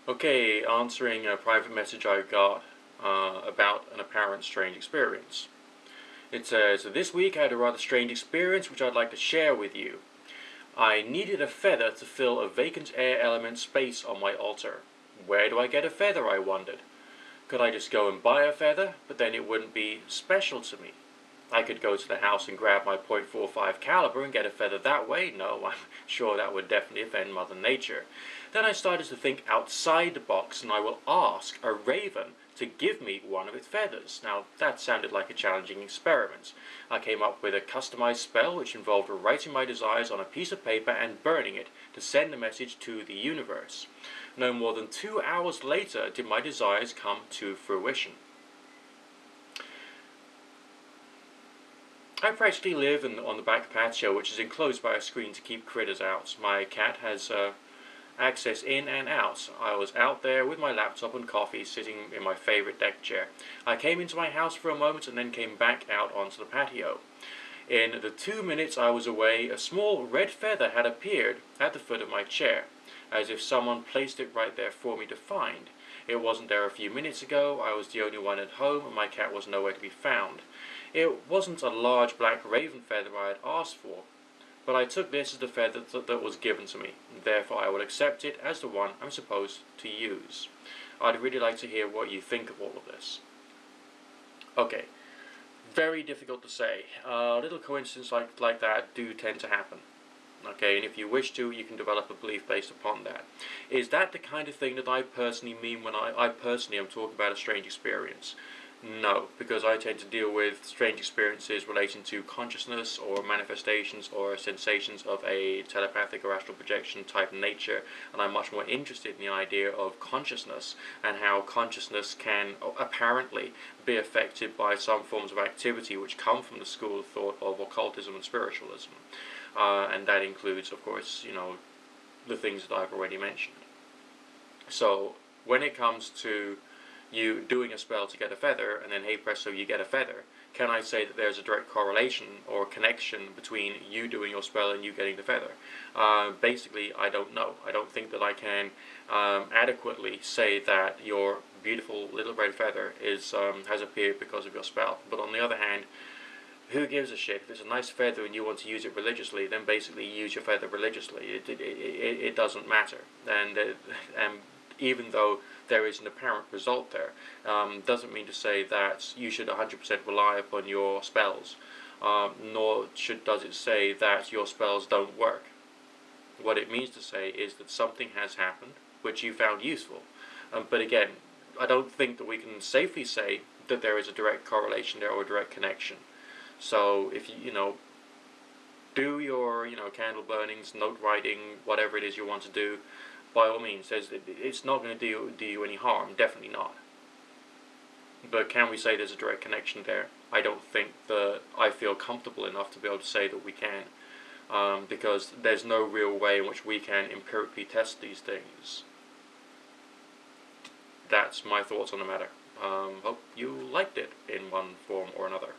Okay, answering a private message I got about an apparent strange experience. It says, "This week I had a rather strange experience which I'd like to share with you. I needed a feather to fill a vacant air element space on my altar. Where do I get a feather, I wondered. Could I just go and buy a feather, but then it wouldn't be special to me? I could go to the house and grab my .45 caliber and get a feather that way. No, I'm sure that would definitely offend Mother Nature. Then I started to think outside the box, and I will ask a raven to give me one of its feathers. Now, that sounded like a challenging experiment. I came up with a customized spell which involved writing my desires on a piece of paper and burning it to send the message to the universe. No more than 2 hours later did my desires come to fruition. I practically live on the back patio, which is enclosed by a screen to keep critters out. My cat has access in and out. I was out there with my laptop and coffee, sitting in my favorite deck chair. I came into my house for a moment and then came back out onto the patio. In the 2 minutes I was away, a small red feather had appeared at the foot of my chair, as if someone placed it right there for me to find. It wasn't there a few minutes ago, I was the only one at home, and my cat was nowhere to be found. It wasn't a large black raven feather I had asked for, but I took this as the feather that was given to me, and therefore I will accept it as the one I'm supposed to use. I'd really like to hear what you think of all of this." Okay, very difficult to say. Little coincidences like that do tend to happen. Okay, and if you wish to, you can develop a belief based upon that. Is that the kind of thing that I personally mean when I personally am talking about a strange experience? No, because I tend to deal with strange experiences relating to consciousness or manifestations or sensations of a telepathic or astral projection type nature, and I'm much more interested in the idea of consciousness and how consciousness can apparently be affected by some forms of activity which come from the school of thought of occultism and spiritualism. And that includes, of course, the things that I've already mentioned. So when it comes to you doing a spell to get a feather, and then hey presto, you get a feather, can I say that there's a direct correlation or connection between you doing your spell and you getting the feather? Basically, I don't know. I don't think that I can adequately say that your beautiful little red feather has appeared because of your spell. But on the other hand, who gives a shit? If it's a nice feather and you want to use it religiously, then basically use your feather religiously. It doesn't matter. And even though there is an apparent result there, doesn't mean to say that you should 100% rely upon your spells, nor does it say that your spells don't work. What it means to say is that something has happened which you found useful. But again, I don't think that we can safely say that there is a direct correlation there or a direct connection. So if you do your candle burnings, note writing, whatever it is you want to do, by all means, it's not going to do you any harm. Definitely not. But can we say there's a direct connection there? I don't think that I feel comfortable enough to be able to say that we can, because there's no real way in which we can empirically test these things. That's my thoughts on the matter. Hope you liked it in one form or another.